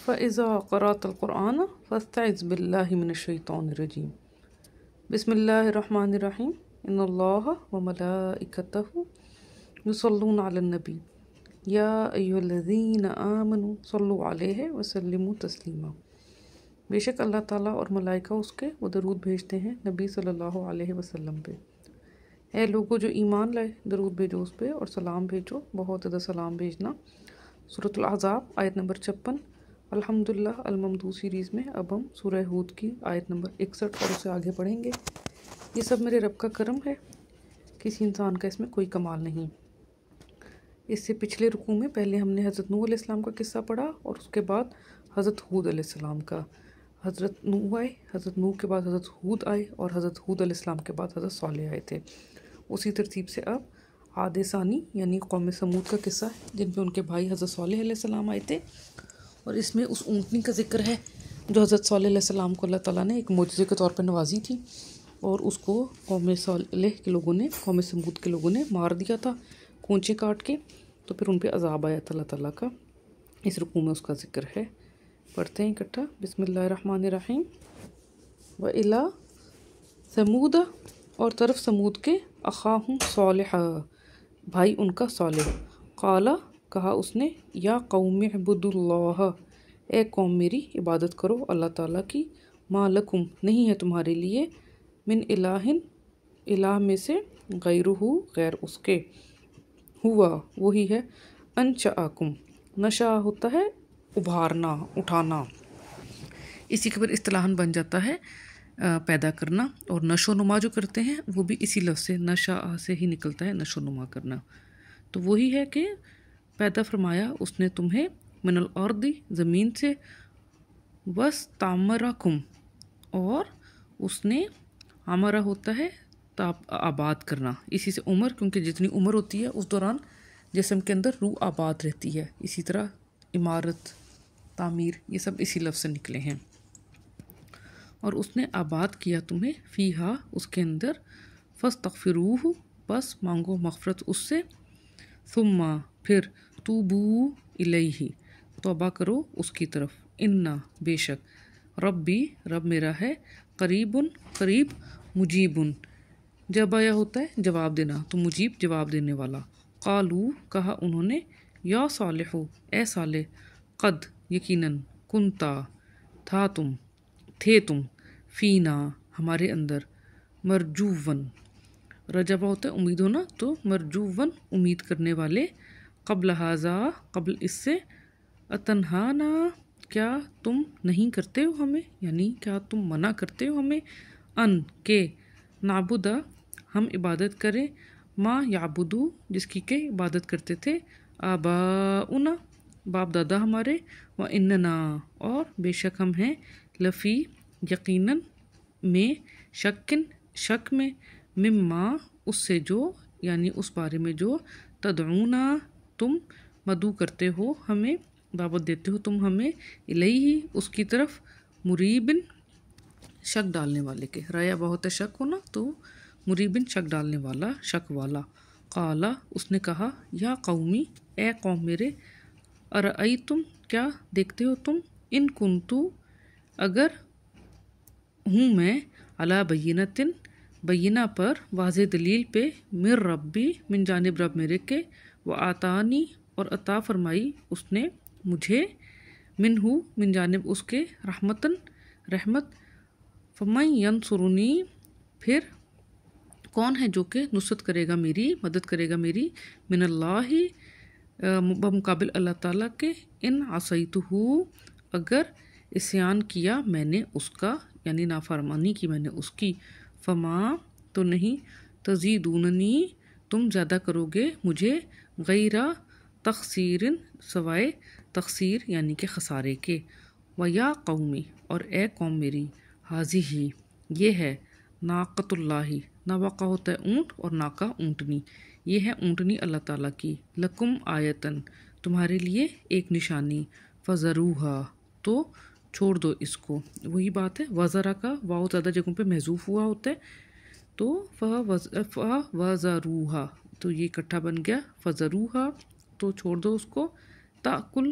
فَإِذَا قَرَأْتَ الْقُرْآنَ فَاسْتَعِذْ بِاللَّهِ مِنَ الشَّيْطَانِ الرَّجِيمِ بسم اللہ الرحمن الرحیم ان اللہ وملائکتہ یصلون علی النبی یا ایھا الذین آمنوا صلوا علیہ وسلموا تسلیما۔ بے شک اللہ تعالیٰ اور ملائکہ اس کے وہ درود بھیجتے ہیں نبی صلی اللہ علیہ وسلم پہ۔ اے لوگو جو ایمان لائے درود بھیجو اس پہ اور سلام بھیجو، بہت زیادہ سلام بھیجنا۔ سورۃ الاحزاب آیت نمبر 56۔ الحمدللہ الممدوح سیریز میں اب ہم سورہ ہود کی آیت نمبر 61 اور اسے آگے پڑھیں گے۔ یہ سب میرے رب کا کرم ہے، کسی انسان کا اس میں کوئی کمال نہیں۔ اس سے پچھلے رکوع میں پہلے ہم نے حضرت نوح علیہ السلام کا قصہ پڑھا اور اس کے بعد حضرت ہود علیہ السلام کا۔ حضرت نوح آئے، حضرت نوح کے بعد حضرت ہود آئے اور حضرت ہود علیہ السلام کے بعد حضرت صالح آئے تھے۔ اسی ترتیب سے اب عاد ثانی یعنی قوم سمود کا قصہ ہے، جن پہ ان کے بھائی حضرت صالح علیہ السلام آئے تھے، اور اس میں اس اونٹنی کا ذکر ہے جو حضرت صالح علیہ السلام کو اللہ تعالیٰ نے ایک معجزے کے طور پر نوازی تھی، اور اس کو قوم صالح کے لوگوں نے، قوم سمود کے لوگوں نے مار دیا تھا کونچے کاٹ کے، تو پھر ان پہ عذاب آیا تھا اللہ تعالیٰ کا۔ اس رکوع میں اس کا ذکر ہے، پڑھتے ہیں اکٹھا۔ بسم اللہ الرحمن الرحیم۔ وَإِلَىٰ ثَمُودَ اور طرف سمود کے اخاہم صالح بھائی ان کا صالح، قال کہا اس نے، یا قوم اعبدوا اللہ اے قوم میری عبادت کرو اللہ تعالیٰ کی، ما لکم نہیں ہے تمہارے لیے، من الہ الہ میں سے، غیرہ غیر اس کے، ہوا وہی ہے، انشأکم نشا ہوتا ہے ابھارنا اٹھانا، اسی کے بعد اصطلاحاً بن جاتا ہے پیدا کرنا، اور نشو و نما جو کرتے ہیں وہ بھی اسی لفظ سے نشا سے ہی نکلتا ہے، نشو و نما کرنا۔ تو وہی ہے کہ پیدا فرمایا اس نے تمہیں من الارض زمین سے، وَاسْتَعْمَرَكُمْ اور اس نے عمرہ ہوتا ہے آباد کرنا، اسی سے عمر، کیونکہ جتنی عمر ہوتی ہے اس دوران جسم کے اندر روح آباد رہتی ہے، اسی طرح عمارت، تعمیر، یہ سب اسی لفظ سے نکلے ہیں۔ اور اس نے آباد کیا تمہیں فیہا اس کے اندر، فاستغفروہ بس مانگو مغفرت اس سے، ثم پھر توبو الیہ توبہ کرو اس کی طرف، انا بے شک ربی رب میرا ہے، قریب قریب، مجیب جب آیا ہوتا ہے جواب دینا، تو مجیب جواب دینے والا۔ قالو کہا انہوں نے، یا صالح اے صالح، قد یقیناً، کنتا تھے تم، فینا ہمارے اندر، مرجوون رجبہ ہوتا ہے امید ہونا، تو مرجوون امید کرنے والے، قبل ھذا قبل اس سے، اتنہانا کیا تم نہیں کرتے ہو ہمیں، یعنی کیا تم منع کرتے ہو ہمیں، ان کے نعبد ہم عبادت کریں، ما یعبدو جس کی کہ عبادت کرتے تھے، آباؤنا باپ دادا ہمارے، واننا اور بے شک ہم ہیں، لفی یقیناً، میں شک میں، مما اس سے جو، یعنی اس بارے میں جو، تدعونا تم مدعو کرتے ہو ہمیں، دعوت دیتے ہو تم ہمیں، الیہ اس کی طرف، مریبن شک ڈالنے والے کے، رایا بہت ہے شک ہونا، تو مریبن شک ڈالنے والا، شک والا۔ قالا اس نے کہا، یا قومی اے قوم میرے، ارأیتم کیا دیکھتے ہو تم، ان کنتو اگر ہوں میں، علی بینۃ بینہ پر، واضح دلیل پہ، من ربی من جانب رب میرے کے، وآتانی اور عطا فرمائی اس نے مجھے، منہ من جانب اس کے، رحمتاً رحمت، فمن ینصرنی پھر کون ہے جو کہ نصرت کرے گا میری، مدد کرے گا میری، من اللہ بمقابل اللہ تعالیٰ کے، ان عصیتہ اگر عصیان کیا میں نے اس کا، یعنی نافرمانی کی میں نے اس کی، فما تو نہیں، تزیدوننی تم زیادہ کرو گے مجھے، غیر تخسیر سوائے تخسیر یعنی کہ خسارے کے، ویا قومی اور اے قوم میری، حاضی یہ ہے، ناقۃ اللہ ناقہ ہوتا ہے اونٹ اور ناقہ اونٹنی، یہ ہے اونٹنی اللہ تعالیٰ کی، لکم آیتن تمہارے لیے ایک نشانی، فذروہا تو چھوڑ دو اس کو، وہی بات ہے، وزرا کا واو زیادہ جگہوں پہ محذوف ہوا ہوتا ہے، تو فوزروہا تو یہ اکٹھا بن گیا، فذروہا تو چھوڑ دو اس کو، تاکل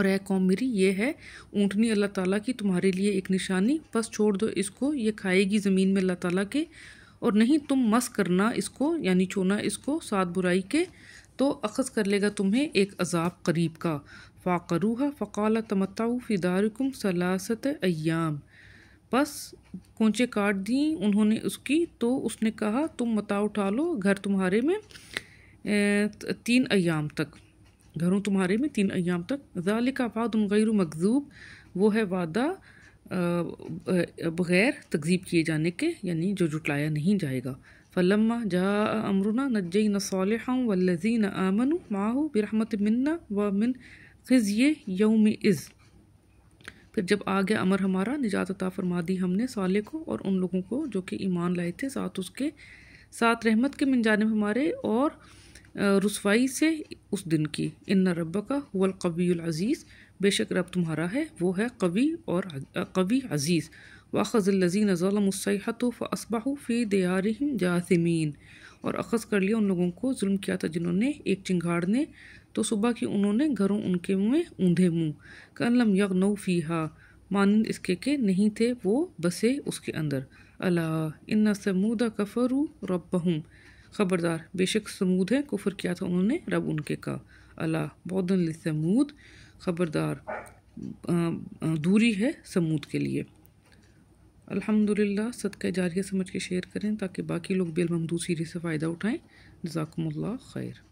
اور اے قوم میری، یہ ہے اونٹنی اللہ تعالیٰ کی تمہارے لیے ایک نشانی، بس چھوڑ دو اس کو، یہ کھائے گی زمین میں اللہ تعالیٰ کے، اور نہیں تم مس کرنا اس کو یعنی چھونا اس کو ساتھ برائی کے، تو اخذ کر لے گا تمہیں ایک عذاب قریب کا۔ فَعَقَرُوهَا فَقَالَ تَمَتَّعُوا فِي دَارِكُمْ ثَلَاثَةَ أَيَّامٍ، بس کونچے کاٹ دیں انہوں نے اس کی، تو اس نے کہا تم متاع اٹھا لو گھر تمہارے میں 3 ایام تک، گھروں تمہارے میں 3 ایام تک۔ ذَلِكَ وَعْدٌ غَيْرُ مَكْذُوبٍ، وہ ہے وعدہ بغیر تکذیب کیے جانے کے، یعنی جو جھٹلایا نہیں جائے گا۔ فَلَمَّا جَاءَ أَمْرُنَا نَجَّيْنَا صَالِحًا وَالَّذِينَ آمَنُوا مَعَهُ بِرَحْمَةٍ مِنَّا وَمِنْ خِزْيِ يَوْمِئِذٍ، پھر جب آ گیا امر ہمارا، نجات عطا فرما دی ہم نے صالح کو اور ان لوگوں کو جو کہ ایمان لائے تھے ساتھ اس کے، ساتھ رحمت کے من جانب ہمارے اور رسوائی سے اس دن کی۔ ان ربک هو القوی العزیز، بے شک رب تمہارا ہے وہ ہے قوی اور قوی عزیز۔ واخذ الذین ظلموا الصیحة فاصبحوا فی دیارہم جاثمین، اور اخذ کر لیا ان لوگوں کو ظلم کیا تھا جنہوں نے ایک چنگھاڑ نے، تو صبح کی انہوں نے گھروں ان کے میں اوندھے منہ، کأن لم یغنوا فیہا، مانند اس کے کہ نہیں تھے وہ بسے اس کے اندر۔ الا ان ثمود کفروا ربہم، خبردار بے شک سمود ہے کفر کیا تھا انہوں نے رب ان کے کا۔ الا بعدا لثمود، خبردار دوری ہے سمود کے لیے۔ الحمدللہ، صدقہ جاریہ سمجھ کے شیئر کریں تاکہ باقی لوگ بھی المحمدوث سیریز سے فائدہ اٹھائیں۔ جزاکم اللہ خیر۔